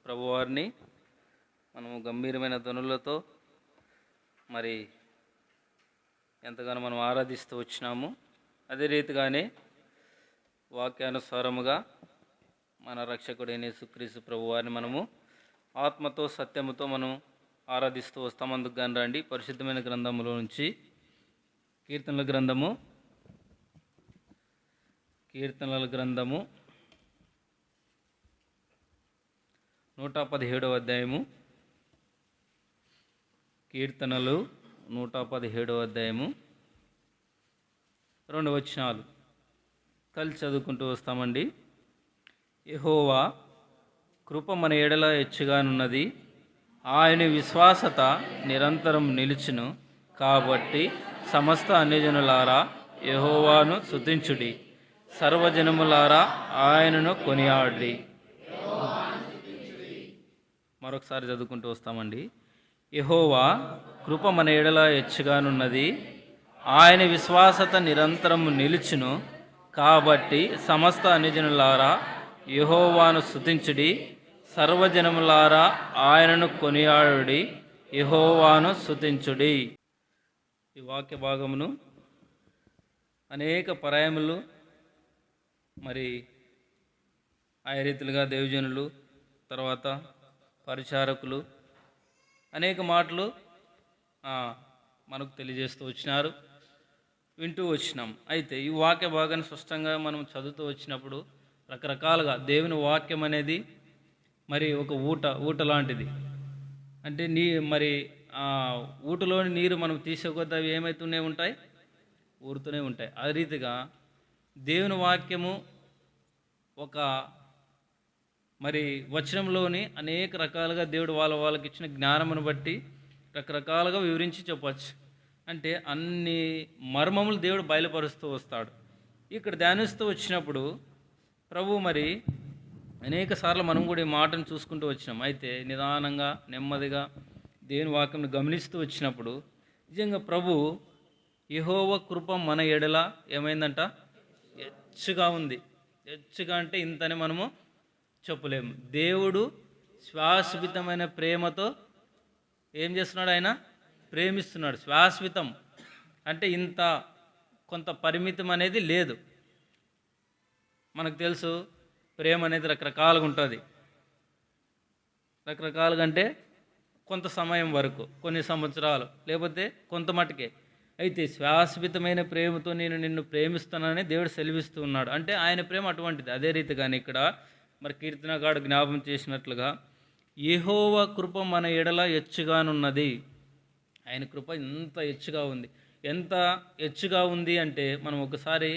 ప్రభువారిని మనము గంభీరమైన ధ్వనులతో మరి ఎంతగానో మనం ఆరాధిస్తూ వచ్చినాము. అదే రీతిగానే వాక్యానుసారముగా మన రక్షకుడైన యేసుక్రీస్తు ప్రభువారిని మనము ఆత్మతో సత్యముతో మనం ఆరాధిస్తూ వస్తాం. అందుకు కానీ రండి, పరిశుద్ధమైన గ్రంథములో నుంచి కీర్తనల గ్రంథము 117వ అధ్యాయము. కీర్తనలు 117వ అధ్యాయము 2 వచనాలు కలిసి చదువుకుంటూ వస్తామండి. యెహోవా కృప మన ఎడల హెచ్చుగానున్నది, ఆయన విశ్వాసత నిరంతరం నిలుచును. కాబట్టి సమస్త అన్యజనులారా యెహోవాను స్తుతించుడి, సర్వజనములారా ఆయనను కొనియాడుడి. మరొకసారి చదువుకుంటూ వస్తామండి. యెహోవా కృప మన ఎడల హెచ్చుగానున్నది, ఆయన విశ్వాసత నిరంతరము నిలుచును. కాబట్టి సమస్త అన్యజనులారా యెహోవాను స్తుతించుడి, సర్వజనములారా ఆయనను కొనియాడుడి. యెహోవాను స్తుతించుడి. ఈ వాక్య భాగమును అనేక పర్యాయములు మరి ఆయా రీతిలుగా దేవజనులు, తర్వాత పరిచారకులు అనేక మాటలు మనకు తెలియజేస్తూ వచ్చినారు, వింటూ వచ్చినాం. అయితే ఈ వాక్య భాగాన్ని స్పష్టంగా మనం చదువుతూ వచ్చినప్పుడు రకరకాలుగా దేవుని వాక్యం అనేది మరి ఒక ఊట లాంటిది. అంటే మరి ఊటలోని నీరు మనం తీసే కొద్దీ అవి ఏమవుతూనే ఉంటాయి, ఊరుతూనే ఉంటాయి. అదే రీతిగా దేవుని వాక్యము ఒక మరి వచనంలోని అనేక రకాలుగా దేవుడు వాళ్ళకి ఇచ్చిన జ్ఞానమును బట్టి రకరకాలుగా వివరించి చెప్పచ్చు. అంటే అన్ని మర్మములు దేవుడు బయలుపరుస్తూ వస్తాడు. ఇక్కడ ధ్యానిస్తూ వచ్చినప్పుడు ప్రభు మరి అనేక సార్లు మనం కూడా ఈ మాటను చూసుకుంటూ వచ్చినాం. అయితే నిదానంగా నెమ్మదిగా దేవుని వాక్యం గమనిస్తూ వచ్చినప్పుడు నిజంగా ప్రభు యెహోవా కృప మన ఎడల ఏమైందంట, హెచ్చుగా ఉంది. హెచ్చుగా అంటే ఇంతని మనము చెప్పలేము. దేవుడు శాశ్వతమైన ప్రేమతో ఏం చేస్తున్నాడు, ఆయన ప్రేమిస్తున్నాడు. శాశ్వతం అంటే ఇంత కొంత పరిమితం అనేది లేదు. మనకు తెలుసు ప్రేమ అనేది రకరకాలుగా ఉంటుంది. రకరకాలుగా అంటే కొంత సమయం వరకు, కొన్ని సంవత్సరాలు, లేకపోతే కొంత మటుకే. అయితే శాశ్వతమైన ప్రేమతో నేను నిన్ను ప్రేమిస్తానని దేవుడు సెలవిస్తూ ఉన్నాడు. అంటే ఆయన ప్రేమ అటువంటిది. అదే రీతిగానే ఇక్కడ మరి కీర్తనగాడు జ్ఞాపం చేసినట్లుగా యెహోవా కృప మన ఎడల హెచ్చుగానున్నది. ఆయన కృప ఎంత హెచ్చుగా ఉంది. ఎంత హెచ్చుగా ఉంది అంటే మనం ఒకసారి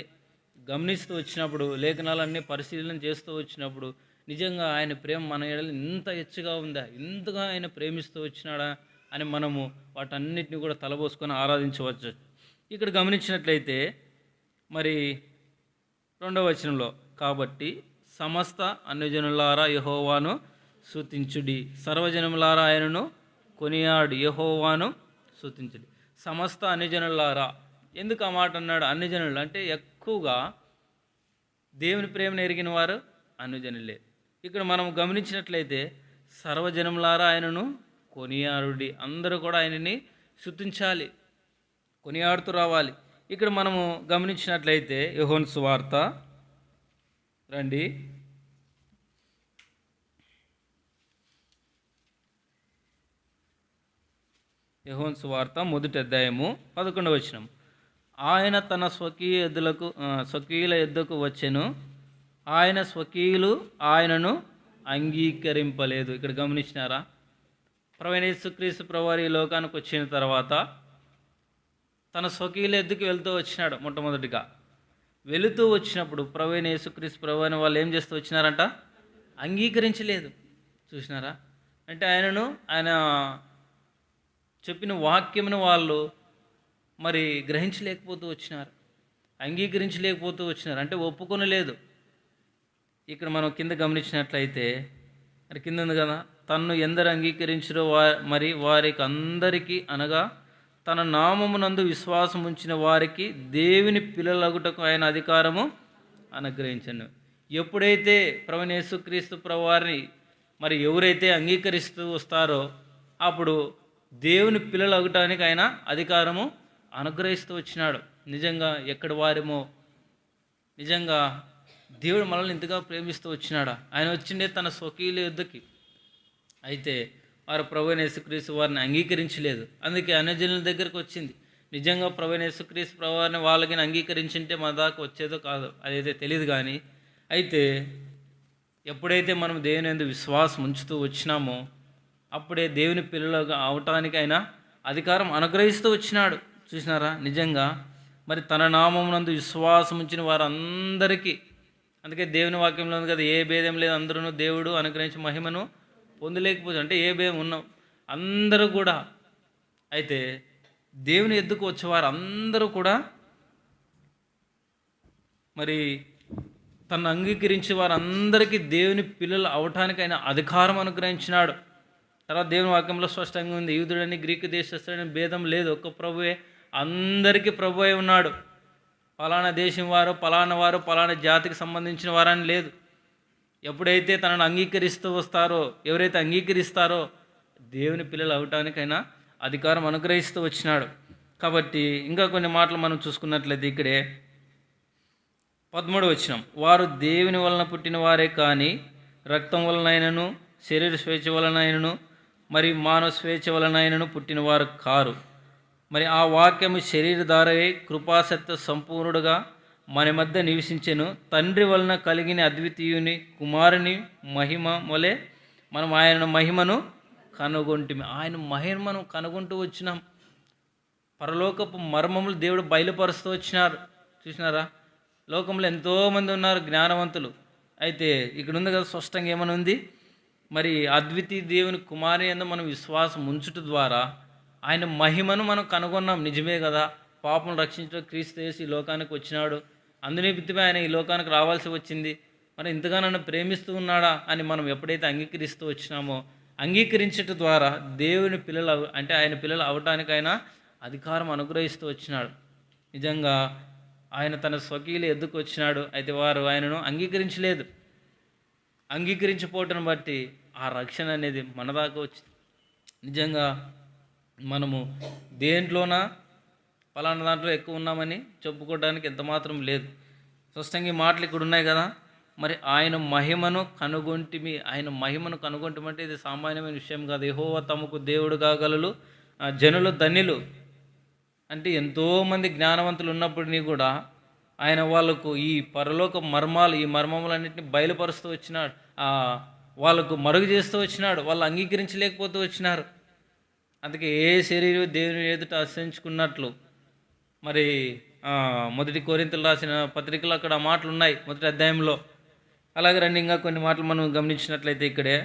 గమనిస్తూ వచ్చినప్పుడు, లేఖనాలన్నీ పరిశీలన చేస్తూ వచ్చినప్పుడు నిజంగా ఆయన ప్రేమ మన ఎడల ఇంత హెచ్చుగా ఉందా, ఇంతగా ఆయన ప్రేమిస్తూ వచ్చినాడా అని మనము వాటన్నిటిని కూడా తలబోసుకొని ఆరాధించవచ్చు. ఇక్కడ గమనించినట్లయితే మరి 2వ వచనంలో, కాబట్టి సమస్త అన్యజనులారా యెహోవాను స్తుతించుడి, సర్వజనములారా ఆయనను కొనియాడు. యెహోవాను స్తుతించుడి. సమస్త అన్యజనులారా, ఎందుకు ఆ మాట అన్నాడు? అన్యజనులు అంటే ఎక్కువగా దేవుని ప్రేమను ఎరిగిన వారు అన్యజనులే. ఇక్కడ మనం గమనించినట్లయితే సర్వజనములారా ఆయనను కొనియాడుడి, అందరూ కూడా ఆయనని స్తుతించాలి, కొనియాడుతూ రావాలి. ఇక్కడ మనము గమనించినట్లయితే యోహాను సువార్త రండి, యోహాను సువార్త 1వ అధ్యాయము 11వ వచనం. ఆయన తన స్వకీయుల యొద్దకు వచ్చెను, ఆయన స్వకీయులు ఆయనను అంగీకరింపలేదు. ఇక్కడ గమనించినారా? ప్రభువైన యేసుక్రీస్తు ప్రభువారు ఈ లోకానికి వచ్చిన తర్వాత తన స్వకీయుల యొద్దకు వెళ్తూ వచ్చినాడు. మొట్టమొదటిగా వెళుతూ వచ్చినప్పుడు ప్రభువైన యేసుక్రీస్తు ప్రభువారిని వాళ్ళు ఏం చేస్తూ వచ్చినారంట, అంగీకరించలేదు. చూసినారా? అంటే ఆయన చెప్పిన వాక్యమును వాళ్ళు మరి గ్రహించలేకపోతూ వచ్చినారు, అంగీకరించలేకపోతూ వచ్చినారు, అంటే ఒప్పుకొనలేదు. ఇక్కడ మనం కింద గమనించినట్లయితే మరి కింద ఉంది కదా, తన్ను ఎందరు అంగీకరించరో మరి వారికి అందరికీ, అనగా తన నామమునందు విశ్వాసం ఉంచిన వారికి దేవుని పిల్లలగుటకు ఆయన అధికారము అనుగ్రహించను. ఎప్పుడైతే ప్రభువైన యేసుక్రీస్తు ప్రభువారిని మరి ఎవరైతే అంగీకరిస్తూ వస్తారో అప్పుడు దేవుని పిల్లలు అవ్వటానికి ఆయన అధికారము అనుగ్రహిస్తూ వచ్చినాడు. నిజంగా ఎక్కడి వారేమో, నిజంగా దేవుడు మనల్ని ఇంతగా ప్రేమిస్తూ వచ్చినాడా? ఆయన వచ్చిండే తన స్వకీయుల యుద్ధకి. అయితే వారు ప్రభువైన యేసుక్రీస్తు వారిని అంగీకరించలేదు. అందుకే అన్యజనుల దగ్గరకు వచ్చింది. నిజంగా ప్రభువైన యేసుక్రీస్తు ప్రభువారిని వాళ్ళకి అంగీకరించింటే మన దాకా వచ్చేదో కాదో అదైతే తెలియదు. కానీ అయితే ఎప్పుడైతే మనం దేవుని యందు విశ్వాసం ఉంచుతూ వచ్చినామో అప్పుడే దేవుని పిల్లలుగా అవటానికి ఆయన అధికారం అనుగ్రహిస్తూ వచ్చినాడు. చూసినారా? నిజంగా మరి తన నామమునందు విశ్వాసం ఉంచిన వారందరికీ, అందుకే దేవుని వాక్యంలో ఉంది కదా, ఏ భేదం లేదు, అందరూ దేవుడు అనుగ్రహించి మహిమను పొందలేకపోతే, అంటే ఏ భేదం ఉన్నాం అందరూ కూడా. అయితే దేవుని ఎద్దుకు వచ్చేవారు అందరూ కూడా మరి తను అంగీకరించే వారందరికీ దేవుని పిల్లలు అవటానికి ఆయన అధికారం అనుగ్రహించినాడు. తర్వాత దేవుని వాక్యంలో స్పష్టంగా ఉంది, యూదుడని గ్రీకు దేశస్థుడని భేదం లేదు, ఒక్క ప్రభువే అందరికీ ప్రభువే ఉన్నాడు. పలానా దేశం వారు, పలానా జాతికి సంబంధించిన వారని లేదు. ఎప్పుడైతే తనను అంగీకరిస్తూ వస్తారో, ఎవరైతే అంగీకరిస్తారో దేవుని పిల్లలు అవటానికైనా అధికారం అనుగ్రహిస్తూ వచ్చినాడు. కాబట్టి ఇంకా కొన్ని మాటలు మనం చూసుకున్నట్లయితే ఇక్కడే 13వ వచనం, వారు దేవుని వలన పుట్టిన వారే కానీ రక్తం వలనైనను శరీర స్వేచ్ఛ వలనైనను మరి మానవ స్వేచ్ఛ వలనైనను పుట్టినవారు కారు. మరి ఆ వాక్యము శరీరధారై కృపాసత్య సంపూర్ణుడుగా మన మధ్య నివసించెను. తండ్రి వలన కలిగిన అద్వితీయుని కుమారుని మహిమ వలె మనం ఆయన మహిమను కనుగొంటిమి. ఆయన మహిమను కనుగొంటూ వచ్చినాం. పరలోకపు మర్మములు దేవుడు బయలుపరుస్తూ వచ్చినారు. చూసినారా? లోకంలో ఎంతోమంది ఉన్నారు జ్ఞానవంతులు. అయితే ఇక్కడ ఉంది కదా స్పష్టంగా ఏమని ఉంది, మరి అద్వితీయ దేవుని కుమారుని యందు మనం విశ్వాసం ఉంచుట ద్వారా ఆయన మహిమను మనం కనుగొన్నాం. నిజమే కదా, పాపం రక్షించడం క్రీస్తు యేసు ఈ లోకానికి వచ్చినాడు, అందుని నిమిత్తమే ఆయన ఈ లోకానికి రావాల్సి వచ్చింది. మరి ఇంతగా నన్ను ప్రేమిస్తూ ఉన్నాడా అని మనం ఎప్పుడైతే అంగీకరిస్తూ వచ్చినామో, అంగీకరించడం ద్వారా దేవుని పిల్లలు అంటే ఆయన పిల్లలు అవటానికి ఆయన అధికారం అనుగ్రహిస్తూ వచ్చినాడు. నిజంగా ఆయన తన స్వకీయులు ఎద్దుకు వచ్చినాడు. అయితే వారు ఆయనను అంగీకరించలేదు. అంగీకరించిపోవటం బట్టి ఆ రక్షణ అనేది మన దాకా వచ్చింది. నిజంగా మనము దేంట్లోనా పలానా దాంట్లో ఎక్కువ ఉన్నామని చెప్పుకోవడానికి ఎంత మాత్రం లేదు. స్పష్టంగా ఈ మాటలు ఇక్కడ ఉన్నాయి కదా. మరి ఆయన మహిమను కనుగొంటిమి. ఆయన మహిమను కనుగొంటమంటే ఇది సామాన్యమైన విషయం కాదు. యెహోవా తమకు దేవుడు కాగలరు, జనులు ధన్యులు. అంటే ఎంతోమంది జ్ఞానవంతులు ఉన్నప్పటినీ కూడా ఆయన వాళ్ళకు ఈ పరలోక మర్మాలు, ఈ మర్మములన్నింటినీ బయలుపరుస్తూ వచ్చినాడు. వాళ్ళకు మరుగు చేస్తూ వచ్చినాడు. వాళ్ళు అంగీకరించలేకపోతూ వచ్చినారు. అందుకే ఏ శరీరం దేవుని ఎదుట అసహించుకున్నట్లు మరి 1 కొరింథీయులు రాసిన పత్రికలో అక్కడ మాటలు ఉన్నాయి 1వ అధ్యాయంలో. అలాగే రండి ఇంకా కొన్ని మాటలు మనం గమనించినట్లయితే ఇక్కడే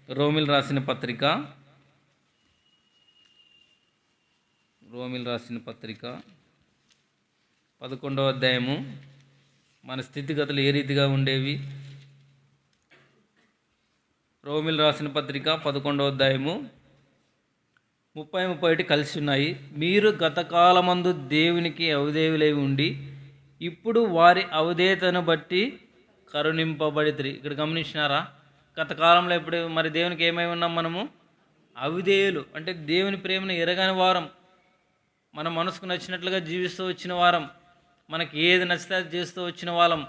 రోమిలు రాసిన పత్రిక 11వ అధ్యాయము మన స్థితిగతులు ఏ రీతిగా ఉండేవి. రోమిలు రాసిన పత్రిక 11వ అధ్యాయము 30-31 కలిసి ఉన్నాయి. మీరు గతకాలమందు దేవునికి అవిధేయులై ఉండి ఇప్పుడు వారి అవిధేయతను బట్టి కరుణింపబడితిరి. ఇక్కడ గమనించినారా? గతకాలంలో ఇప్పుడు మరి దేవునికి ఏమై ఉన్నాం మనము? అవిధేయులు. అంటే దేవుని ప్రేమను ఎరగని వారం, మన మనసుకు నచ్చినట్లుగా జీవిస్తూ వచ్చిన వారం, మనకి ఏది నచ్చితే అది చేస్తూ వచ్చిన వాళ్ళం,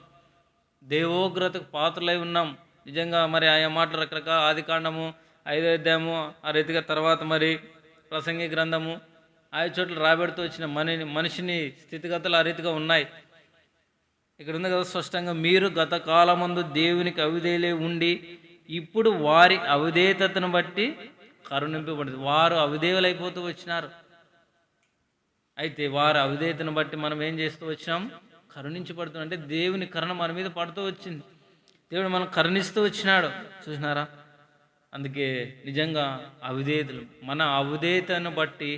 దేవోగ్రతకు పాత్రలై ఉన్నాం. నిజంగా మరి ఆయా మాటలు రకరకాల ఆదికాండము 5వ అధ్యాయము ఆ రీతిగా తర్వాత మరి ప్రసంగి గ్రంథము ఆయా చోట్ల రాబెడుతూ వచ్చిన మనిషిని స్థితిగతులు ఆ రీతిగా ఉన్నాయి. ఇక్కడ ఉంది కదా స్పష్టంగా, మీరు గత కాలమందు దేవునికి అవిధేయులై ఉండి ఇప్పుడు వారి అవిధేయతను బట్టి కరుణింపబడింది. వారు అవిధేయులైపోతూ వచ్చినారు. అయితే వారి అవిధేయతను బట్టి మనం ఏం చేస్తూ వచ్చినాం? కరుణించబడుతున్నాం. అంటే దేవుని కరుణ మన మీద పడుతూ వచ్చింది. దేవుడు మనం కరుణిస్తూ వచ్చినాడు. చూసినారా? అందుకే నిజంగా అవిధేయతలు, మన అవిధేయతను బట్టి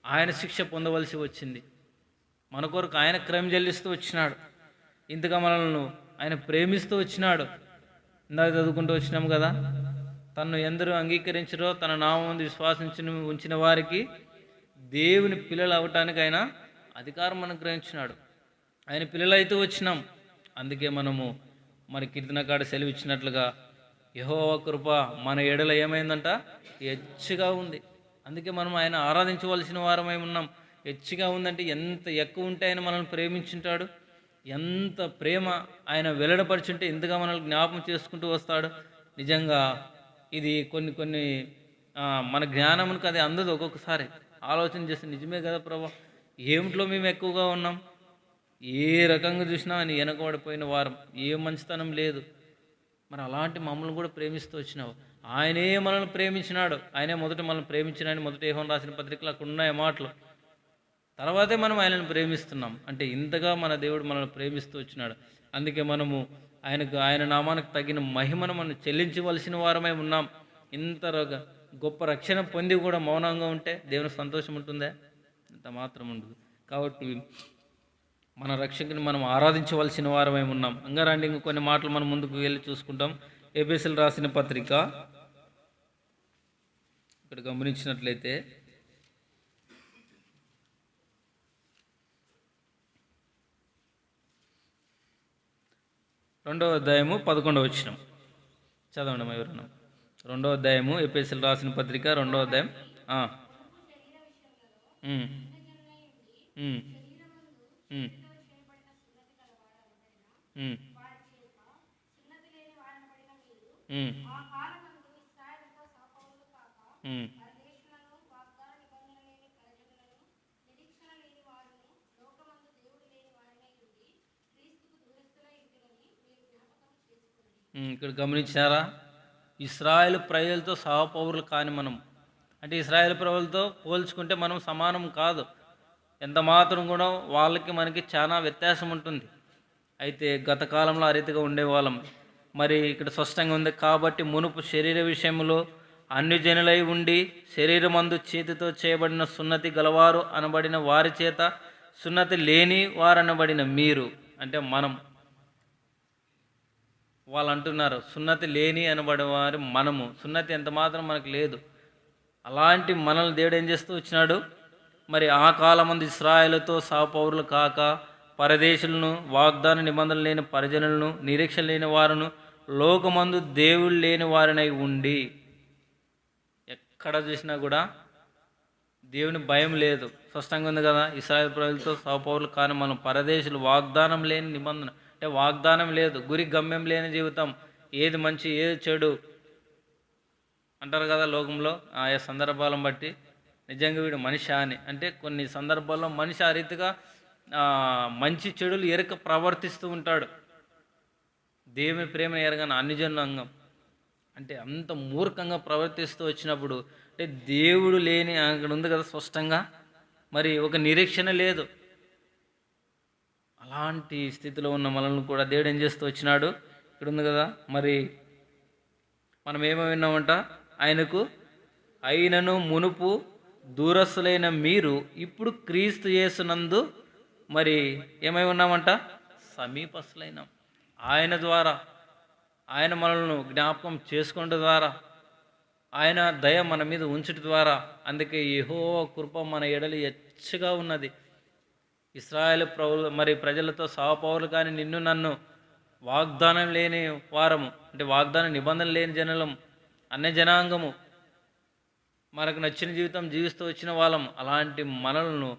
ఆయన శిక్ష పొందవలసి వచ్చింది. మన కొరకు ఆయన క్రయం చెల్లిస్తూ వచ్చినాడు. ఇంతగా మనల్ని ఆయన ప్రేమిస్తూ వచ్చినాడు. ఇందాక చదువుకుంటూ వచ్చినాం కదా, తను ఎందరూ అంగీకరించరో తన నామం ఉంచిన వారికి దేవుని పిల్లలు అవటానికి ఆయన అధికారం అనుగ్రహించినాడు. ఆయన పిల్లలైతే వచ్చినాం. అందుకే మనము మరి కీర్తనకాడ సెలవు ఇచ్చినట్లుగా యెహోవా కృప మన ఎడల ఏమైందంట? హెచ్చుగా ఉంది. అందుకే మనం ఆయన ఆరాధించవలసిన వారమై ఉన్నాం. హెచ్చుగా ఉందంటే ఎంత ఎక్కువ ఉంటే ఆయన మనల్ని ప్రేమించుంటాడు. ఎంత ప్రేమ ఆయన వెల్లడపరుచుంటే ఇంతగా మనల్ని జ్ఞాపకం చేసుకుంటూ వస్తాడు. నిజంగా ఇది కొన్ని కొన్ని మన జ్ఞానమునకు అది అందదు. ఒక్కొక్కసారి ఆలోచన చేస్తే నిజమే కదా ప్రభా, ఏమిట్లో మేము ఎక్కువగా ఉన్నాం, ఏ రకంగా చూసినా ఆయన వెనకబడిపోయిన వారం, ఏ మంచితనం లేదు. మరి అలాంటి మమ్మల్ని కూడా ప్రేమిస్తూ వచ్చినావు. ఆయనే మనల్ని ప్రేమించినాడు. ఆయనే మొదట మనల్ని ప్రేమించినాడని మొదట యోహాను రాసిన పత్రికలో అక్కడ ఉన్నాయి మాటలు. తర్వాతే మనం ఆయనను ప్రేమిస్తున్నాం. అంటే ఇంతగా మన దేవుడు మనల్ని ప్రేమిస్తూ వచ్చినాడు. అందుకే మనము ఆయన నామానికి తగిన మహిమను మనం చెల్లించవలసిన వారమై ఉన్నాం. ఇంత గొప్ప రక్షణ పొంది కూడా మౌనంగా ఉంటే దేవునికి సంతోషం ఉంటుందా? ఇంత మాత్రం ఉండదు. కాబట్టి మన రక్షకుని మనం ఆరాధించవలసిన వారమై ఉన్నాం. అంగారండి కొన్ని మాటలు మనం ముందుకు వెళ్ళి చూసుకుంటాం. ఎఫెసీయులు రాసిన పత్రిక ఇక్కడ గమనించినట్లయితే 2వ అధ్యాయము 11వ వచనం చదవండి ఎవరన్నా. 2వ అధ్యాయము ఎఫెసీయులు రాసిన పత్రిక 2వ అధ్యాయం. ఇక్కడ గమనించారా? ఇశ్రాయేలు ప్రజలతో సహపౌరులు కాని మనం, అంటే ఇశ్రాయేలు ప్రజలతో పోల్చుకుంటే మనం సమానం కాదు. ఎంత మాత్రం కూడా వాళ్ళకి మనకి చాలా వ్యత్యాసం ఉంటుంది. అయితే గత కాలంలో ఆ రీతిగా ఉండేవాళ్ళం. మరి ఇక్కడ స్పష్టంగా ఉంది, కాబట్టి మునుపు శరీర విషయంలో అన్ని జనులై ఉండి శరీరమందు చేతితో చేయబడిన సున్నతి గలవారు అనబడిన వారి చేత సున్నతి లేని వారనబడిన మీరు, అంటే మనం. వాళ్ళు అంటున్నారు సున్నతి లేని అనబడేవారు మనము. సున్నతి ఎంత మాత్రం మనకు లేదు. అలాంటి మనల్ని దేవుడు ఏం చేస్తూ వచ్చినాడు? మరి ఆ కాలమందు ఇశ్రాయేలుతో సహపౌరులు కాక పరదేశులను, వాగ్దాన నిబంధనలు లేని పరిజనులను, నిరీక్షణ లేని వారును, లోకమందు దేవుడు లేని వారినై ఉండి. ఎక్కడ చూసినా కూడా దేవుని భయం లేదు. స్పష్టంగా ఉంది కదా. ఇశ్రాయేలు ప్రజలతో సహపౌరులు కానీ మనం పరదేశులు, వాగ్దానం లేని నిబంధన, అంటే వాగ్దానం లేదు, గురి గమ్యం లేని జీవితం, ఏది మంచి ఏది చెడు అంటారు కదా లోకంలో ఆయా సందర్భాలను బట్టి. నిజంగా వీడు మనిషి అని, అంటే కొన్ని సందర్భాల్లో మనిషి ఆ రీతిగా మంచి చెడులు ఎరక ప్రవర్తిస్తూ ఉంటాడు. దేవుని ప్రేమ ఎరగని అన్ని జనుల అంగం, అంటే అంత మూర్ఖంగా ప్రవర్తిస్తూ వచ్చినప్పుడు, అంటే దేవుడు లేని అక్కడ ఉంది కదా స్పష్టంగా, మరి ఒక నిరీక్షణ లేదు. అలాంటి స్థితిలో ఉన్న మనల్ని కూడా దేవుడు ఏం చేస్తూ వచ్చినాడు? ఇక్కడ ఉంది కదా. మరి మనం ఏమో విన్నామంట, ఆయనకు అయినను మునుపు దూరస్తులైన మీరు ఇప్పుడు క్రీస్తు యేసునందు మరి ఏమై ఉన్నామంట? సమీపస్తులైనాం. ఆయన ద్వారా, ఆయన మనల్ని జ్ఞాపకం చేసుకోవడం ద్వారా, ఆయన దయ మన మీద ఉంచడం ద్వారా. అందుకే యెహోవా కృప మన ఎడలి హెచ్చుగా ఉన్నది. ఇశ్రాయేలు మరి ప్రజలతో సహపౌరులు కానీ నిన్ను నన్ను వాగ్దానం లేని వారము, అంటే వాగ్దాన నిబంధన లేని జనులం, అన్య జనాంగము, మనకు నచ్చిన జీవితం జీవిస్తూ వచ్చిన వాళ్ళం. అలాంటి మనలను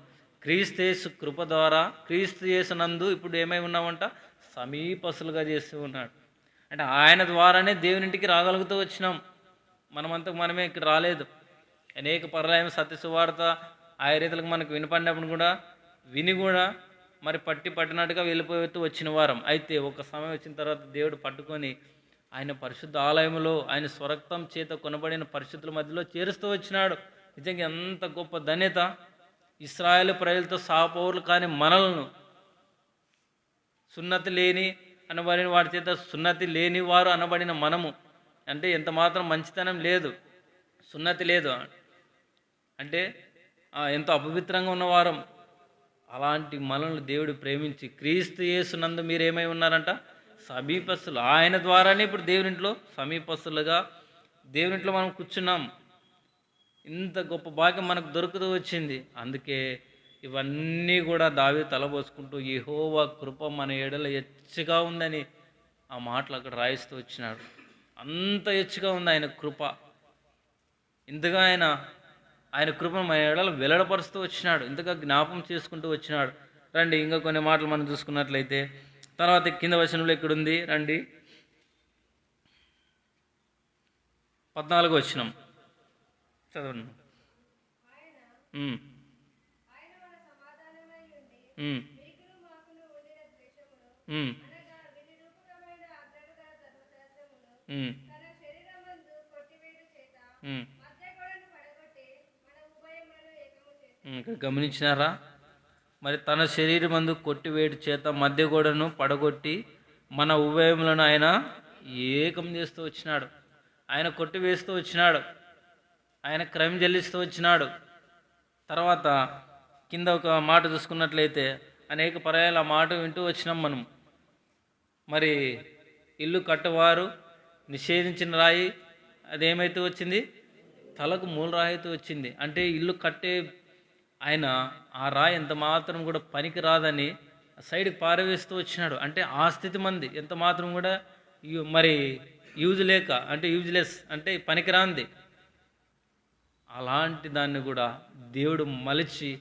క్రీస్తు యేసు కృప ద్వారా, క్రీస్తు యేసునందు ఇప్పుడు ఏమై ఉన్నామంట? సమీపస్తులుగా చేస్తూ ఉన్నాడు. అంటే ఆయన ద్వారానే దేవునింటికి రాగలుగుతూ వచ్చినాం. మనమంతకు మనమే ఇక్కడ రాలేదు. అనేక పర్యాయం సత్య సువార్త ఆ రీతులకు మనకు వినపడినప్పుడు కూడా విని కూడా మరి పట్టినట్టుగా వెళ్ళిపోతూ వచ్చిన వారం. అయితే ఒక సమయం వచ్చిన తర్వాత దేవుడు పట్టుకొని ఆయన పరిశుద్ధ ఆలయంలో ఆయన స్వరక్తం చేత కొనబడిన పరిశుద్ధుల మధ్యలో చేరుస్తూ వచ్చినాడు. నిజంగా ఎంత గొప్ప ధన్యత! ఇశ్రాయేలు ప్రజలతో సహపౌరులు కానీ మనలను సున్నతి లేని అనబడిన వారి చేత సున్నతి లేని వారు అనబడిన మనము, అంటే ఎంత మాత్రం మంచితనం లేదు, సున్నతి లేదు, అంటే ఎంతో అపవిత్రంగా ఉన్నవారం. అలాంటి మనల్ని దేవుడు ప్రేమించి క్రీస్తు యేసునందు మీరేమై ఉన్నారంట? సమీపస్తులు. ఆయన ద్వారానే ఇప్పుడు దేవునింట్లో సమీపస్తులుగా దేవునింట్లో మనం కూర్చున్నాం. ఇంత గొప్ప భాగ్యం మనకు దొరుకుతూ వచ్చింది. అందుకే ఇవన్నీ కూడా దావీదు తలబోసుకుంటూ యెహోవా కృప మన ఎడల హెచ్చుగా ఉందని ఆ మాటలు అక్కడ రాయిస్తూ వచ్చినాడు. అంత హెచ్చుగా ఉంది ఆయన కృప. ఇంతగా ఆయన కృపను మన ఎడల వెల్లడపరుస్తూ వచ్చినాడు, ఇంతగా జ్ఞాపం చేసుకుంటూ వచ్చినాడు. రండి ఇంకా కొన్ని మాటలు మనం చూసుకున్నట్లయితే తర్వాత కింద వచనంలో ఇక్కడుంది, రండి 14 వచనం చదవండి. ఉమ్, ఉమ్, ఉమ్, ఉమ్, ఉమ్. ఇక్కడ గమనించినారా? మరి తన శరీరమందు కొట్టివేటి చేత మధ్య గోడను పడగొట్టి మన ఉభయములను ఆయన ఏకం చేస్తూ వచ్చినాడు. ఆయన కొట్టివేస్తూ వచ్చినాడు, ఆయన క్రయం చెల్లిస్తూ వచ్చినాడు. తర్వాత కింద ఒక మాట చూసుకున్నట్లయితే అనేక పర్యాయాలు ఆ మాట వింటూ వచ్చినాం మనం. మరి ఇల్లు కట్టవారు నిషేధించిన రాయి అదేమైతే వచ్చింది, తలకు మూల రాయితో వచ్చింది. అంటే ఇల్లు కట్టే ఆయన ఆ రాయి ఎంత మాత్రం కూడా పనికి రాదని సైడ్కి పారవేస్తూ వచ్చినాడు. అంటే ఆ స్థితి మంది ఎంత మాత్రం కూడా మరి యూజ్ లేక, అంటే యూజ్లెస్, అంటే పనికిరాంది. అలాంటి దాన్ని కూడా దేవుడు మలిచి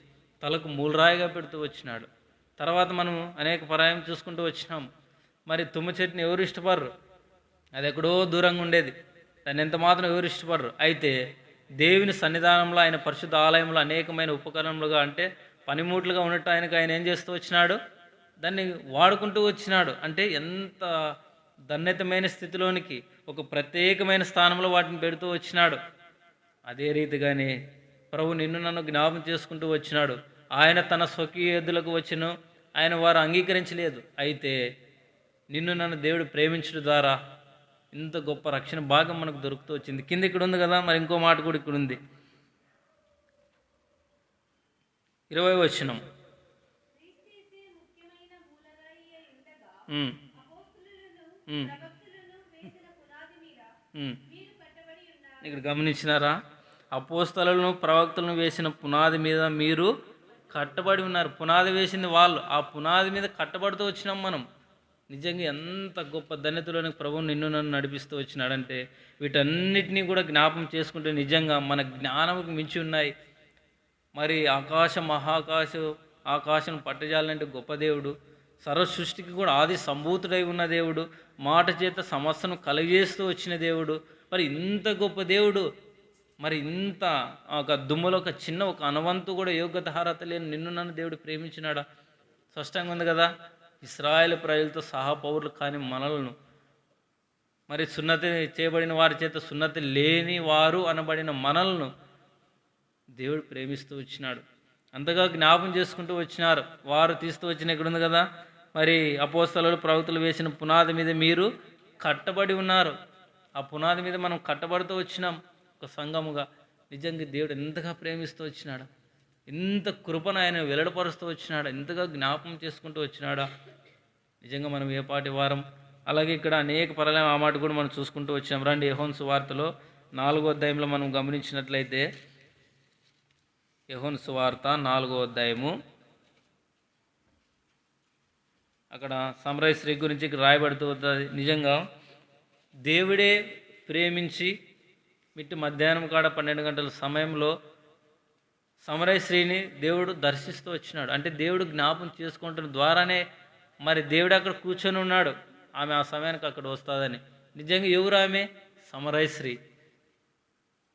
తలకు మూలరాయిగా పెడుతూ వచ్చినాడు. తర్వాత మనం అనేక పర్యాయం చూసుకుంటూ వచ్చినాం. మరి తుమ్మ చెట్టుని ఎవరు ఇష్టపడరు, అది ఎక్కడో దూరంగా ఉండేది, దాన్ని ఎంత మాత్రం ఎవరు ఇష్టపడరు. అయితే దేవుని సన్నిధానంలో ఆయన పరిశుద్ధ ఆలయంలో అనేకమైన ఉపకరణలుగా, అంటే పనిముట్లుగా ఉన్నట్టు ఆయన ఏం చేస్తూ వచ్చినాడు, దాన్ని వాడుకుంటూ వచ్చినాడు. అంటే ఎంత ధన్యతమైన స్థితిలోనికి ఒక ప్రత్యేకమైన స్థానంలో వాటిని పెడుతూ వచ్చినాడు. అదే రీతిగానే ప్రభు నిన్ను నన్ను జ్ఞాపం చేసుకుంటూ వచ్చినాడు. ఆయన తన స్వకీయ ఎద్దులకు వచ్చెను, ఆయన వారు అంగీకరించలేదు. అయితే నిన్ను నన్ను దేవుడు ప్రేమించడం ద్వారా ఇంత గొప్ప రక్షణ భాగం మనకు దొరుకుతూ వచ్చింది. కింద ఇక్కడ ఉంది కదా, మరి ఇంకో మాట కూడా ఇక్కడ ఉంది, 20వ వచనం. ఇక్కడ గమనించినారా? అపోస్తలులను ప్రవక్తలను వేసిన పునాది మీద మీరు కట్టబడి ఉన్నారు. పునాది వేసింది వాళ్ళు, ఆ పునాది మీద కట్టబడుతూ వచ్చినాం మనం. నిజంగా ఎంత గొప్ప ధన్యతలోని ప్రభువు నిన్ను నన్ను నడిపిస్తూ వచ్చినాడంటే వీటన్నిటినీ కూడా జ్ఞాపం చేసుకుంటే నిజంగా మన జ్ఞానంకి మించి ఉన్నాయి. మరి ఆకాశం పట్టజాలంటే గొప్ప దేవుడు, సర్వ సృష్టికి కూడా ఆది సంభూతుడై ఉన్న దేవుడు, మాట చేత సమస్యను కలిగజేస్తూ వచ్చిన దేవుడు. మరి ఇంత గొప్ప దేవుడు, మరి ఇంత ఒక దుమ్ములో ఒక చిన్న ఒక అనవంతు కూడా యోగ్యత అర్హత లేని నిన్ను నన్ను దేవుడు ప్రేమించినాడా? స్పష్టంగా ఉంది కదా. ఇశ్రాయేలు ప్రజలతో సహా పౌరులు కాని మనలను, మరి సున్నతి చేయబడిన వారి చేత సున్నతి లేని వారు అనబడిన మనలను దేవుడు ప్రేమిస్తూ వచ్చినాడు. అంతగా జ్ఞాపం చేసుకుంటూ వచ్చినారు. వారు తీస్తూ వచ్చిన ఇక్కడ ఉంది కదా, మరి అపోస్తలులు ప్రవక్తలు వేసిన పునాది మీద మీరు కట్టబడి ఉన్నారు. ఆ పునాది మీద మనం కట్టబడుతూ వచ్చినాం ఒక సంఘముగా. నిజంగా దేవుడు ఎంతగా ప్రేమిస్తూ వచ్చినాడు, ఎంత కృపను ఆయన వెల్లడపరుస్తూ వచ్చినాడా, ఎంతగా జ్ఞాపం చేసుకుంటూ వచ్చినాడా. నిజంగా మనం ఏ పాటి వారం. అలాగే ఇక్కడ అనేక పర్యాయం ఆ మాట కూడా మనం చూసుకుంటూ వచ్చాం. రండి యోహాను సువార్తలో 4వ అధ్యాయంలో మనం గమనించినట్లయితే, యోహాను సువార్త 4వ అధ్యాయము, అక్కడ సమరయ స్త్రీ గురించి రాయబడుతూ ఉంటుంది. నిజంగా దేవుడే ప్రేమించి మిట్టి మధ్యాహ్నం కాడ 12 గంటల సమయంలో సమరయ స్త్రీని దేవుడు దర్శిస్తూ వచ్చినాడు. అంటే దేవుడు జ్ఞాపం చేసుకుంటున్న ద్వారానే మరి దేవుడు అక్కడ కూర్చొని ఉన్నాడు, ఆమె ఆ సమయానికి అక్కడ వస్తుందని. నిజంగా ఎవరు ఆమె? సమరయ స్త్రీ.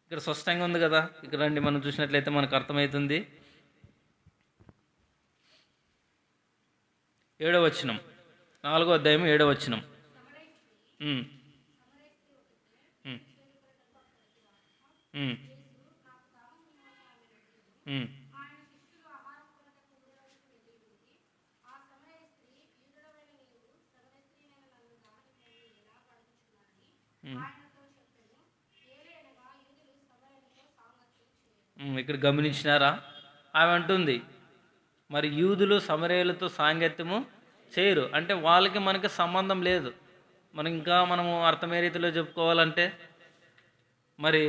ఇక్కడ స్పష్టంగా ఉంది కదా. ఇక్కడ రండి మనం చూసినట్లయితే మనకు అర్థమవుతుంది. 7వ వచనం, 4వ అధ్యాయం 7వ వచనం. ఇక్కడ గమనించినారా? ఆమె అంటుంది మరి యూదులు సమరయులతో సాంగత్యము చేయరు, అంటే వాళ్ళకి మనకి సంబంధం లేదు. మనము అర్థమయ్యే రీతిలో చెప్పుకోవాలంటే, మరి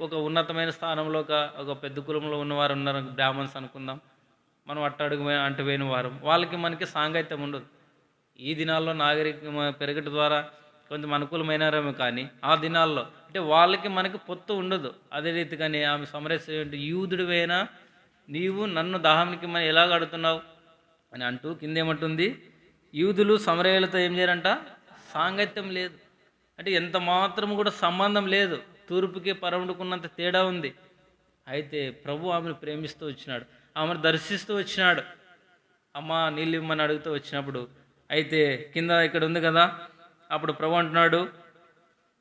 ఒక ఉన్నతమైన స్థానంలో ఒక పెద్ద కులంలో ఉన్నవారు ఉన్నారు, బ్రాహ్మణ్స్ అనుకుందాం, మనం అట్టడుగు అంటుపోయిన వారు, వాళ్ళకి మనకి సాంగత్యం ఉండదు. ఈ దినాల్లో నాగరిక పెరగట ద్వారా కొంచెం అనుకూలమైనారేమో కానీ ఆ దినాల్లో అంటే వాళ్ళకి మనకి పొత్తు ఉండదు. అదే రీతిగానే ఆమె సమరయ యూదుడివైనా నీవు నన్ను దాహానికి మనం ఎలాగ అడుగుతున్నావు అని అంటూ కిందేమంటుంది, యూదులు సమరయులతో ఏం చేయరంట, సాంగత్యం లేదు. అంటే ఎంత మాత్రం కూడా సంబంధం లేదు. తూర్పుకి పరముడుకున్నంత తేడా ఉంది. అయితే ప్రభు ఆమెను ప్రేమిస్తూ వచ్చినాడు, ఆమెను దర్శిస్తూ వచ్చినాడు. అమ్మ నీళ్ళు ఇమ్మని అడుగుతూ వచ్చినప్పుడు అయితే కింద ఇక్కడ ఉంది కదా, అప్పుడు ప్రభు అంటున్నాడు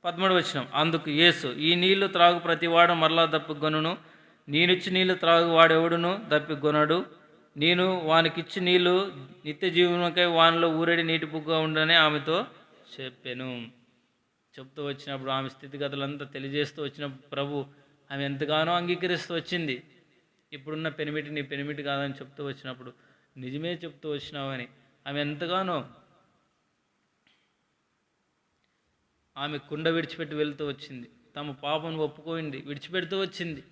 13వ వచనం, అందుకు యేసు, ఈ నీళ్లు త్రాగు ప్రతివాడు మరలా దప్పికొనును, నేనిచ్చి నీళ్లు త్రాగు వాడెవడును దప్పికొనడు, నేను వానికిచ్చి నీళ్లు నిత్య జీవనకై వానిలో ఊరేడి నీటి పుగ్గా ఉండని ఆమెతో చెప్పాను. చెప్తూ వచ్చినప్పుడు ఆమె స్థితిగతులంతా తెలియజేస్తూ వచ్చిన ప్రభు ఆమె ఎంతగానో అంగీకరిస్తూ వచ్చింది. ఇప్పుడున్న పెనిమిటి నీ పెనిమిటి కాదని చెప్తూ వచ్చినప్పుడు నిజమే చెప్తూ వచ్చినావని ఆమె ఎంతగానో ఆమె కుండ విడిచిపెట్టి వెళ్తూ వచ్చింది. తమ పాపను ఒప్పుకోయింది, విడిచిపెడుతూ వచ్చింది.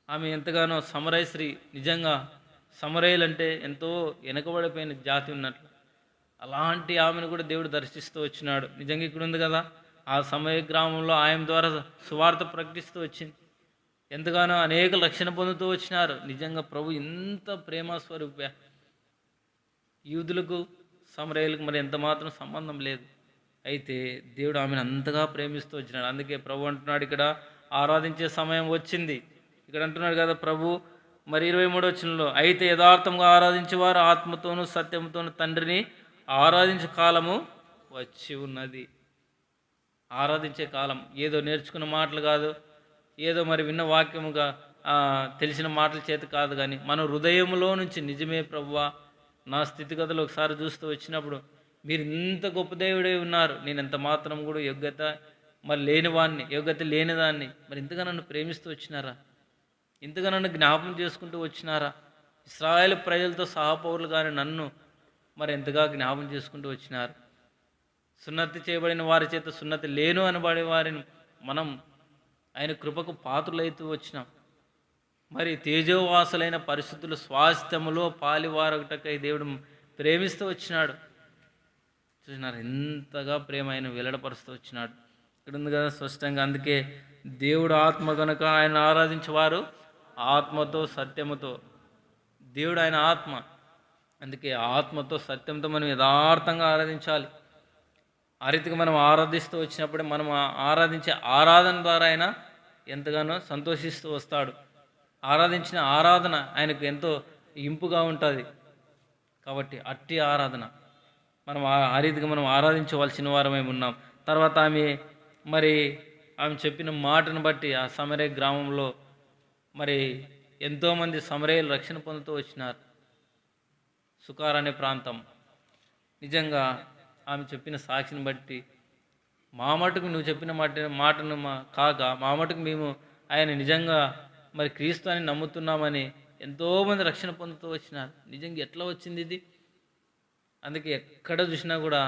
ఆమె ఎంతగానో సమరయ స్త్రీ. నిజంగా సమరయులంటే ఎంతో వెనకబడిపోయిన జాతి ఉన్నట్లు అలాంటి ఆమెను కూడా దేవుడు దర్శిస్తూ వచ్చినాడు. నిజంగా ఇక్కడ ఉంది కదా, ఆ సమయ గ్రామంలో ఆయన ద్వారా సువార్త ప్రకటిస్తూ వచ్చింది. ఎంతగానో అనేక రక్షణ పొందుతూ వచ్చినారు. నిజంగా ప్రభు ఇంత ప్రేమ స్వరూప. యూదులకు సమరయులకు మరి ఎంత మాత్రం సంబంధం లేదు. అయితే దేవుడు ఆమెను అంతగా ప్రేమిస్తూ వచ్చినాడు. అందుకే ప్రభు అంటున్నాడు ఇక్కడ, ఆరాధించే సమయం వచ్చింది. ఇక్కడ అంటున్నాడు కదా ప్రభు మరి 23వ వచనంలో, అయితే యథార్థంగా ఆరాధించేవారు ఆత్మతోనూ సత్యంతోనూ తండ్రిని ఆరాధించే కాలము వచ్చి ఉన్నది. ఆరాధించే కాలం ఏదో నేర్చుకున్న మాటలు కాదు, ఏదో మరి విన్న వాక్యముగా తెలిసిన మాటల చేతి కాదు, కానీ మన హృదయంలో నుంచి నిజమే ప్రభువా నా స్థితిగతులు ఒకసారి చూస్తూ వచ్చినప్పుడు మీరు ఇంత గొప్ప దేవుడే ఉన్నారు, నేను ఎంత మాత్రం కూడా యోగ్యత మరి లేనివాడిని, యోగ్యత లేనిదాన్ని, మరి ఇంతగా నన్ను ప్రేమిస్తూ వచ్చినారా, ఇంతగా నన్ను జ్ఞాపకం చేసుకుంటూ వచ్చినారా, ఇశ్రాయేలు ప్రజలతో సహపౌరులు కానీ నన్ను మరి ఎంతగా జ్ఞాపకం చేసుకుంటూ వచ్చినారు. సున్నతి చేయబడిన వారి చేత సున్నతి లేను అనబడే వారిని మనం ఆయన కృపకు పాత్రులైతూ వచ్చినాం. మరి తేజోవాసులైన పరిశుద్ధుల స్వాస్థ్యములో పాలివారొకటకై దేవుడు ప్రేమిస్తూ వచ్చినాడు. చూసినారు ఎంతగా ప్రేమ ఆయన వెల్లడపరుస్తూ వచ్చినాడు. ఇక్కడ ఉంది కదా స్పష్టంగా. అందుకే దేవుడు ఆత్మ కనుక ఆయన ఆరాధించేవారు ఆత్మతో సత్యముతో. దేవుడు ఆయన ఆత్మ, అందుకే ఆత్మతో సత్యంతో మనం యథార్థంగా ఆరాధించాలి. ఆ రీతిగా మనం ఆరాధిస్తూ వచ్చినప్పుడే మనం ఆరాధించే ఆరాధన ద్వారా ఆయన ఎంతగానో సంతోషిస్తూ వస్తాడు. ఆరాధించిన ఆరాధన ఆయనకు ఎంతో ఇంపుగా ఉంటుంది. కాబట్టి అట్టి ఆరాధన మనం ఆ రీతిగా మనం ఆరాధించవలసిన వారమై ఉన్నాం. తర్వాత ఆమె చెప్పిన మాటను బట్టి ఆ సమరయ గ్రామంలో మరి ఎంతోమంది సమరయులు రక్షణ పొందుతూ వచ్చినారు. సుకార్ అనే ప్రాంతం. నిజంగా ఆమె చెప్పిన సాక్షిని బట్టి మా మటుకు నువ్వు చెప్పిన మాటను కాక మా మటుకు మేము ఆయన నిజంగా మరి క్రీస్తు అని నమ్ముతున్నామని ఎంతోమంది రక్షణ పొందుతూ వచ్చినారు. నిజంగా ఎట్లా వచ్చింది ఇది? అందుకే ఎక్కడ చూసినా కూడా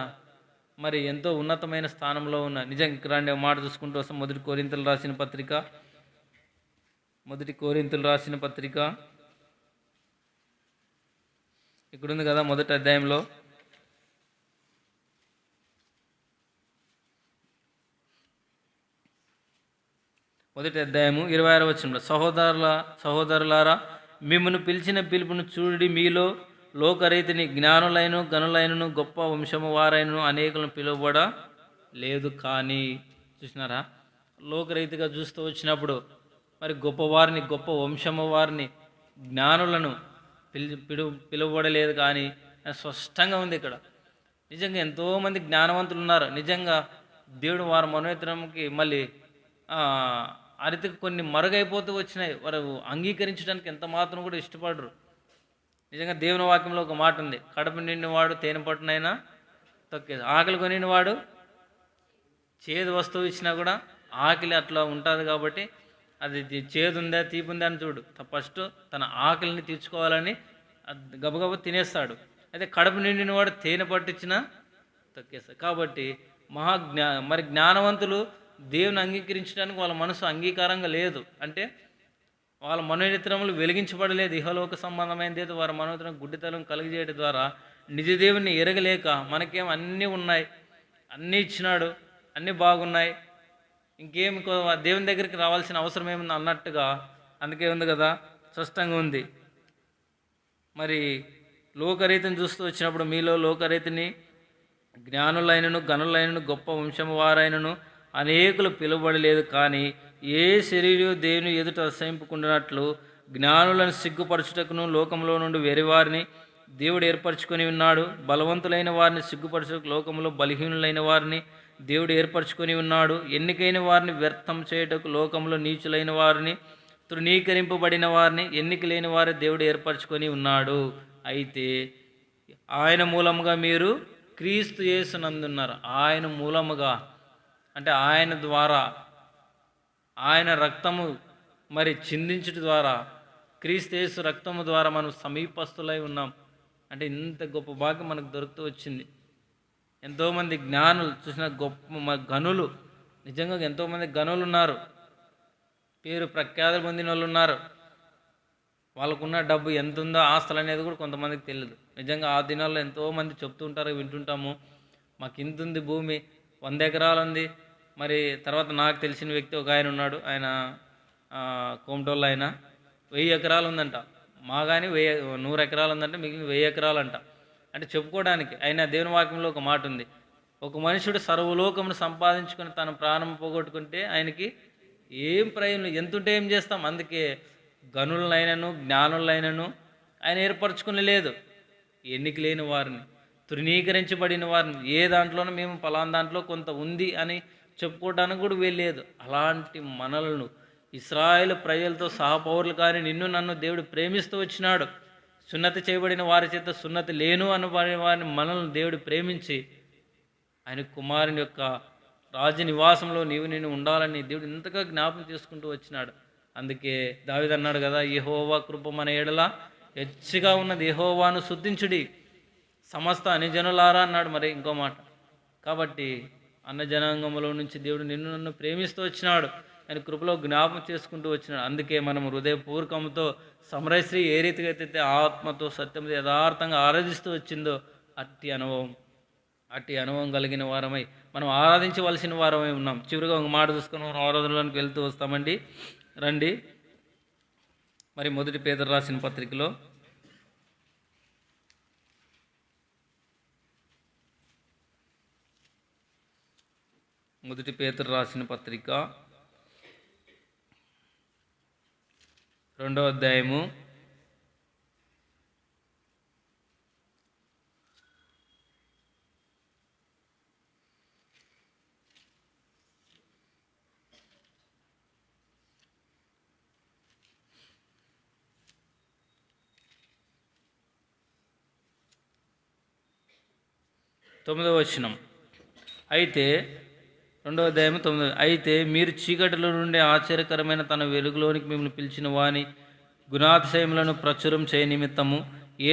మరి ఎంతో ఉన్నతమైన స్థానంలో ఉన్న నిజంగా ఇక్కడ మాట చూసుకుంటూ వస్తాం. మొదటి కొరింథీయులకు రాసిన పత్రిక ఇక్కడ ఉంది కదా, మొదటి అధ్యాయంలో మొదటి అధ్యాయము 26వ వచనంలో, సహోదరులారా మిమ్మల్ని పిలిచిన పిలుపును చూడి, మీలో లోకరీతిని జ్ఞానులైన గనులైనను గొప్ప వంశము వారైనను అనేకులను పిలువబడ లేదు. కానీ చూసినారా, లోకరీతిగా చూస్తూ వచ్చినప్పుడు మరి గొప్పవారిని, గొప్ప వంశము వారిని, జ్ఞానులను పిలువబడలేదు. కానీ స్పష్టంగా ఉంది ఇక్కడ. నిజంగా ఎంతోమంది జ్ఞానవంతులు ఉన్నారు. నిజంగా దేవుడు వారి మనోనేత్రంకి మళ్ళీ ఆ రీతికి కొన్ని మరుగైపోతూ వచ్చినాయి. వారు అంగీకరించడానికి ఎంత మాత్రం కూడా ఇష్టపడరు. నిజంగా దేవుని వాక్యంలో ఒక మాట ఉంది, కడుపు నిండినవాడు తేనె పట్టునైనా తొక్కేది. ఆకలి కొనినవాడు చేదు వస్తువు ఇచ్చినా కూడా ఆకలి అట్లా ఉంటుంది. కాబట్టి అది చేదు ఉందా తీపి ఉందా అని చూడు, ఫస్ట్ తన ఆకలిని తీర్చుకోవాలని గబగబ తినేస్తాడు. అయితే కడుపు నిండినవాడు తేనె పట్టించినా తొక్కేస్తాడు. కాబట్టి మరి జ్ఞానవంతులు దేవుని అంగీకరించడానికి వాళ్ళ మనసు అంగీకారంగా లేదు. అంటే వాళ్ళ మనోనేత్రములు వెలిగించబడలేదు. ఇహలోక సంబంధమైనది ఏదో వారి మనోనేత్రం గుడ్డితనం కలిగజేయడం ద్వారా నిజ దేవుని ఎరగలేక మనకేం అన్నీ ఉన్నాయి, అన్నీ ఇచ్చినాడు, అన్నీ బాగున్నాయి, ఇంకేం దేవుని దగ్గరికి రావాల్సిన అవసరం ఏముంది అన్నట్టుగా అందుకే ఉంది కదా, స్పష్టంగా ఉంది. మరి లోకరీతిని చూస్తూ వచ్చినప్పుడు మీలో లోకరీతిని జ్ఞానులైనను గనులైనను గొప్ప వంశము వారైనను అనేకులు పిలువబడలేదు. కానీ ఏ శరీరం దేవుని ఎదుట అసహింపుకుంటున్నట్లు జ్ఞానులను సిగ్గుపరచుటకును లోకంలో నుండి వేరేవారిని దేవుడు ఏర్పరచుకొని ఉన్నాడు. బలవంతులైన వారిని సిగ్గుపరచుటకు లోకంలో బలహీనులైన వారిని దేవుడు ఏర్పరచుకొని ఉన్నాడు. ఎన్నికైన వారిని వ్యర్థం చేయుటకు లోకంలో నీచులైన వారిని, తృణీకరింపబడిన వారిని, ఎన్నిక లేని వారిని దేవుడు ఏర్పరచుకొని ఉన్నాడు. అయితే ఆయన మూలముగా మీరు క్రీస్తు యేసునందున్నారు. ఆయన మూలముగా అంటే ఆయన ద్వారా, ఆయన రక్తము మరి చిందించుట ద్వారా, క్రీస్తు యేసు రక్తము ద్వారా మనం సమీపస్తులై ఉన్నాం. అంటే ఇంత గొప్ప భాగ్యం మనకు దొరుకుతూ వచ్చింది. ఎంతోమంది జ్ఞానులు చూసిన గొప్ప గనులు, నిజంగా ఎంతోమంది గనులు ఉన్నారు, పేరు ప్రఖ్యాతులు పొందిన వాళ్ళు ఉన్నారు. వాళ్ళకున్న డబ్బు ఎంత ఉందో, ఆస్తులు అనేది కూడా కొంతమందికి తెలియదు. నిజంగా ఆ దినాల్లో ఎంతోమంది చెప్తూ ఉంటారు, వింటుంటాము. మాకు ఇంత ఉంది భూమి, 100 ఎకరాలు ఉంది. మరి తర్వాత నాకు తెలిసిన వ్యక్తి ఒక ఆయన ఉన్నాడు, ఆయన కోమటోళ్ళు, ఆయన 1000 ఎకరాలు ఉందంట. మా కానీ 100 ఎకరాలు ఉందంటే మిగిలిన 1000 ఎకరాలు అంట. అంటే చెప్పుకోవడానికి. ఆయన దేవుని వాక్యంలో ఒక మాట ఉంది, ఒక మనుషుడు సర్వలోకమును సంపాదించుకొని తన ప్రాణం పోగొట్టుకుంటే ఆయనకి ఏం ప్రయోజనం, ఎంతుంటే ఏం చేస్తాం. అందుకే గనులైనను జ్ఞానులైనను ఆయన ఏర్పరచుకుని లేదు. ఎన్నిక లేని వారిని, తృణీకరించబడిన వారిని, ఏ దాంట్లోనూ మేము పలానా దాంట్లో కొంత ఉంది అని చెప్పుకోవడానికి కూడా వీల్లేదు. అలాంటి మనలను ఇశ్రాయేలు ప్రజలతో సహపౌరులు కానీ నిన్ను నన్ను దేవుడు ప్రేమిస్తూ వచ్చినాడు. సున్నతి చేయబడిన వారి చేత సున్నతి లేను అన్న వారిని మనల్ని దేవుడు ప్రేమించి ఆయన కుమారుని యొక్క రాజు నివాసంలో నేను ఉండాలని దేవుడు ఇంతగా జ్ఞాపకం చేసుకుంటూ వచ్చినాడు. అందుకే దావీదు అన్నాడు కదా, యెహోవా కృప మన ఎడల హెచ్చుగా ఉన్నది, యెహోవాను స్తుతించుడి సమస్త అన్యజనులారా అన్నాడు. మరి ఇంకో మాట, కాబట్టి అన్నజనాంగంలో నుంచి దేవుడు నిన్ను నన్ను ప్రేమిస్తూ వచ్చినాడు, ఆయన కృపలో జ్ఞాపకం చేసుకుంటూ వచ్చినాడు. అందుకే మనం హృదయపూర్వకంతో సమరశ్రీ ఏ రీతిగా అయితే ఆత్మతో సత్యంతో యథార్థంగా ఆరాధిస్తూ వచ్చిందో అట్టి అనుభవం కలిగిన వారమై మనం ఆరాధించవలసిన వారమై ఉన్నాం. చివరిగా ఒక మాట చూసుకొని మనం ఆరాధనలోనికి వెళ్తూ వస్తామండి. రండి. మరి 1 పేతురు రాసిన పత్రికలో 1 పేతురు రాసిన పత్రిక 2వ అధ్యాయము 9వ వచనం. అయితే 2వ అధ్యాయం 9. అయితే మీరు చీకటిలో నుండి ఆశ్చర్యకరమైన తన వెలుగులోనికి మిమ్మల్ని పిలిచిన వాని గుణాతిశయములను ప్రచురం చేయ నిమిత్తము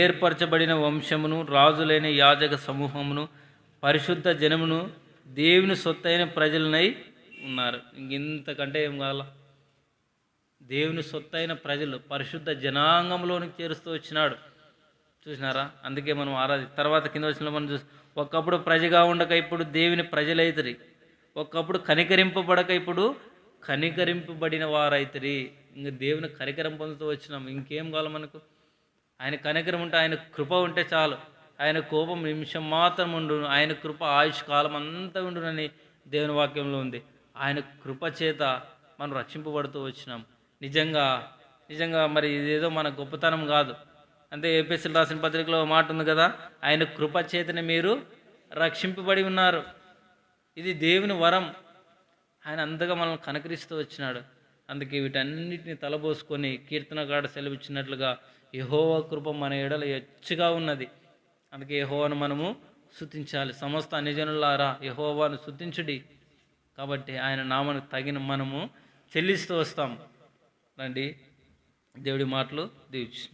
ఏర్పరచబడిన వంశమును, రాజులైన యాజక సమూహమును, పరిశుద్ధ జనమును, దేవుని సొత్తైన ప్రజలనై ఉన్నారు. ఇంతకంటే ఏం కావాల? దేవుని సొత్తైన ప్రజలు, పరిశుద్ధ జనాంగంలోనికి చేరుస్తూ వచ్చినాడు. చూసినారా? అందుకే మనం తర్వాత కింద వచ్చిన మనం చూసి, ఒకప్పుడు ప్రజగా ఉండక ఇప్పుడు దేవుని ప్రజలైతరి, ఒకప్పుడు కనికరింపబడక ఇప్పుడు కనికరింపబడిన వారైతరి. ఇంక దేవుని కనికరం పొందుతూ వచ్చినాం. ఇంకేం కావాలి మనకు? ఆయన కనికరం ఉంటే, ఆయన కృప ఉంటే చాలు. ఆయన కోపం నిమిషం మాత్రం ఉండును, ఆయన కృప ఆయుష్ కాలం అంతా ఉండునని దేవుని వాక్యంలో ఉంది. ఆయన కృప చేత మనం రక్షింపబడుతూ వచ్చినాం. నిజంగా మరి ఇదేదో మన గొప్పతనం కాదు. అంతే, ఎఫెసీయులకు రాసిన పత్రికలో మాట ఉంది కదా, ఆయన కృప చేతనే మీరు రక్షింపబడి ఉన్నారు. ఇది దేవుని వరం. ఆయన అంతగా మనల్ని కనకరిస్తూ వచ్చినాడు. అందుకే వీటన్నిటిని తలబోసుకొని కీర్తనగాడు సెలవిచ్చినట్లుగా యెహోవా కృప మన ఎడల హెచ్చుగా ఉన్నది. అందుకే యెహోవాను మనము స్తుతించాలి. సమస్త అన్యజనులారా యెహోవాను స్తుతించుడి. కాబట్టి ఆయన నామానికి తగిన మనము చెల్లిస్తూ వస్తాం. రండి, దేవుడి మాటలు దీవించు.